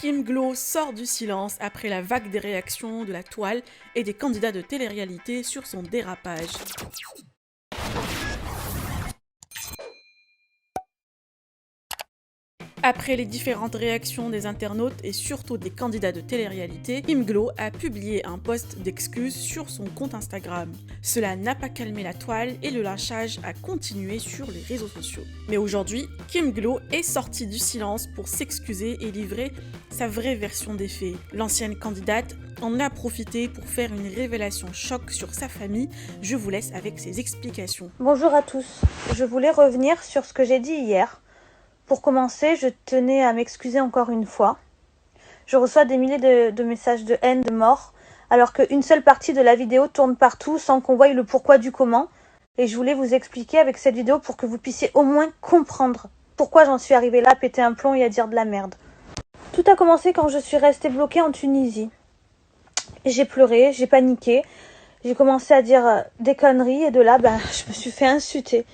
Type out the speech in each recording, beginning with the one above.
Kim Glow sort du silence après la vague des réactions de la toile et des candidats de télé-réalité sur son dérapage. Après les différentes réactions des internautes et surtout des candidats de télé-réalité, Kim Glow a publié un post d'excuses sur son compte Instagram. Cela n'a pas calmé la toile et le lynchage a continué sur les réseaux sociaux. Mais aujourd'hui, Kim Glow est sortie du silence pour s'excuser et livrer sa vraie version des faits. L'ancienne candidate en a profité pour faire une révélation choc sur sa famille. Je vous laisse avec ses explications. Bonjour à tous, je voulais revenir sur ce que j'ai dit hier. Pour commencer, je tenais à m'excuser encore une fois. Je reçois des milliers de messages de haine, de mort, alors qu'une seule partie de la vidéo tourne partout sans qu'on voie le pourquoi du comment. Et je voulais vous expliquer avec cette vidéo pour que vous puissiez au moins comprendre pourquoi j'en suis arrivée là à péter un plomb et à dire de la merde. Tout a commencé quand je suis restée bloquée en Tunisie. J'ai pleuré, j'ai paniqué, j'ai commencé à dire des conneries et de là, je me suis fait insulter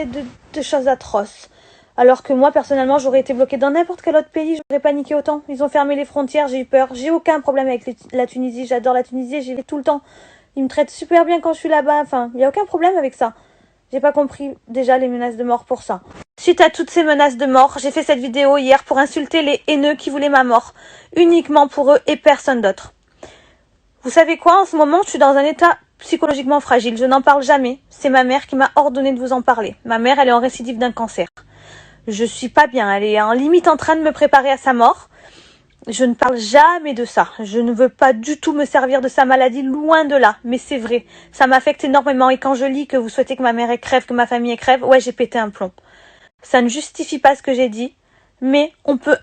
de choses atroces. Alors que moi, personnellement, j'aurais été bloquée dans n'importe quel autre pays, j'aurais paniqué autant. Ils ont fermé les frontières, j'ai eu peur. J'ai aucun problème avec la Tunisie, j'adore la Tunisie, j'y vais tout le temps. Ils me traitent super bien quand je suis là-bas, enfin, il n'y a aucun problème avec ça. J'ai pas compris déjà les menaces de mort pour ça. Suite à toutes ces menaces de mort, j'ai fait cette vidéo hier pour insulter les haineux qui voulaient ma mort. Uniquement pour eux et personne d'autre. Vous savez quoi, en ce moment, je suis dans un état psychologiquement fragile. Je n'en parle jamais. C'est ma mère qui m'a ordonné de vous en parler. Ma mère, elle est en récidive d'un cancer. Je suis pas bien, elle est en limite en train de me préparer à sa mort. Je ne parle jamais de ça. Je ne veux pas du tout me servir de sa maladie, loin de là. Mais c'est vrai, ça m'affecte énormément. Et quand je lis que vous souhaitez que ma mère crève, que ma famille crève, ouais, j'ai pété un plomb. Ça ne justifie pas ce que j'ai dit, mais on peut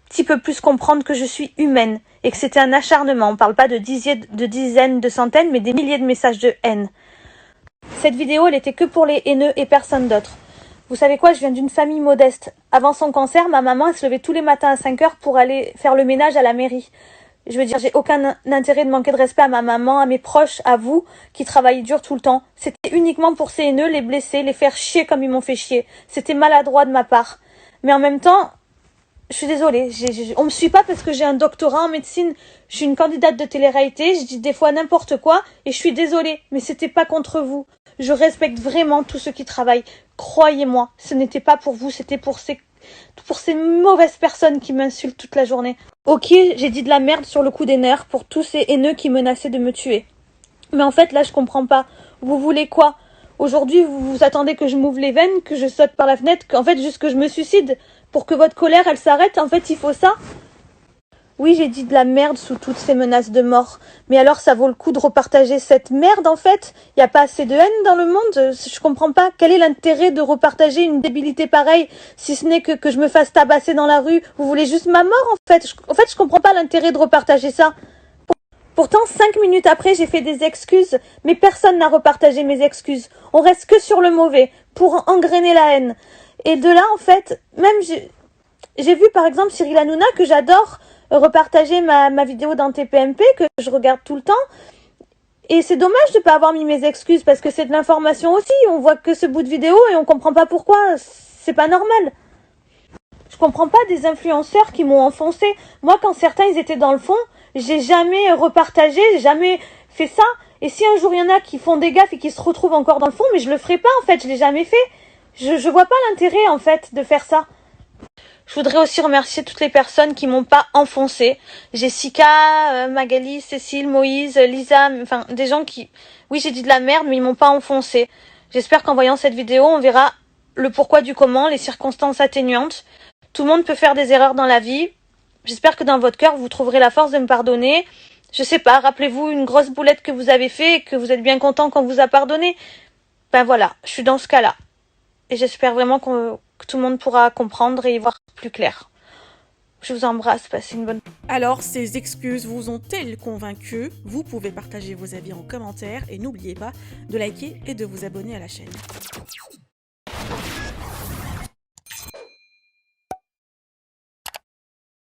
petit peu plus comprendre que je suis humaine et que c'était un acharnement. On parle pas de dizaines, de centaines, mais des milliers de messages de haine. Cette vidéo, elle était que pour les haineux et personne d'autre. Vous savez quoi, je viens d'une famille modeste. Avant son cancer, ma maman, elle se levait tous les matins à 5 heures pour aller faire le ménage à la mairie. Je veux dire, j'ai aucun intérêt de manquer de respect à ma maman, à mes proches, à vous, qui travaillent dur tout le temps. C'était uniquement pour ces haineux, les blesser, les faire chier comme ils m'ont fait chier. C'était maladroit de ma part. Mais en même temps, je suis désolée, on me suit pas parce que j'ai un doctorat en médecine, je suis une candidate de télé-réalité, je dis des fois n'importe quoi, et je suis désolée, mais c'était pas contre vous. Je respecte vraiment tous ceux qui travaillent. Croyez-moi, ce n'était pas pour vous, c'était pour ces mauvaises personnes qui m'insultent toute la journée. Ok, j'ai dit de la merde sur le coup des nerfs pour tous ces haineux qui menaçaient de me tuer. Mais en fait, là, je comprends pas. Vous voulez quoi? Aujourd'hui, vous attendez que je m'ouvre les veines, que je saute par la fenêtre, qu'en fait, juste que je me suicide pour que votre colère, elle s'arrête. En fait, il faut ça. Oui, j'ai dit de la merde sous toutes ces menaces de mort. Mais alors, ça vaut le coup de repartager cette merde, en fait? Y a pas assez de haine dans le monde? Je comprends pas. Quel est l'intérêt de repartager une débilité pareille, si ce n'est que je me fasse tabasser dans la rue? Vous voulez juste ma mort, en fait? Je comprends pas l'intérêt de repartager ça. Pourtant, 5 minutes après, j'ai fait des excuses, mais personne n'a repartagé mes excuses. On reste que sur le mauvais, pour engrainer la haine. Et de là, en fait, même j'ai vu par exemple Cyril Hanouna, que j'adore, repartager ma vidéo dans TPMP, que je regarde tout le temps. Et c'est dommage de pas avoir mis mes excuses, parce que c'est de l'information aussi. On voit que ce bout de vidéo et on comprend pas pourquoi. C'est pas normal. Je comprends pas des influenceurs qui m'ont enfoncé. Moi, quand certains ils étaient dans le fond, j'ai jamais repartagé, j'ai jamais fait ça. Et si un jour il y en a qui font des gaffes et qui se retrouvent encore dans le fond, mais je le ferai pas en fait, je l'ai jamais fait. Je vois pas l'intérêt en fait de faire ça. Je voudrais aussi remercier toutes les personnes qui m'ont pas enfoncé. Jessica, Magali, Cécile, Moïse, Lisa, enfin des gens qui... Oui, j'ai dit de la merde, mais ils m'ont pas enfoncé. J'espère qu'en voyant cette vidéo, on verra le pourquoi du comment, les circonstances atténuantes. Tout le monde peut faire des erreurs dans la vie. J'espère que dans votre cœur, vous trouverez la force de me pardonner. Je sais pas, rappelez-vous une grosse boulette que vous avez fait et que vous êtes bien content qu'on vous a pardonné. Ben voilà, je suis dans ce cas-là. Et j'espère vraiment que tout le monde pourra comprendre et y voir plus clair. Je vous embrasse, passez une bonne... Alors, ces excuses vous ont-elles convaincu? Vous pouvez partager vos avis en commentaire et n'oubliez pas de liker et de vous abonner à la chaîne.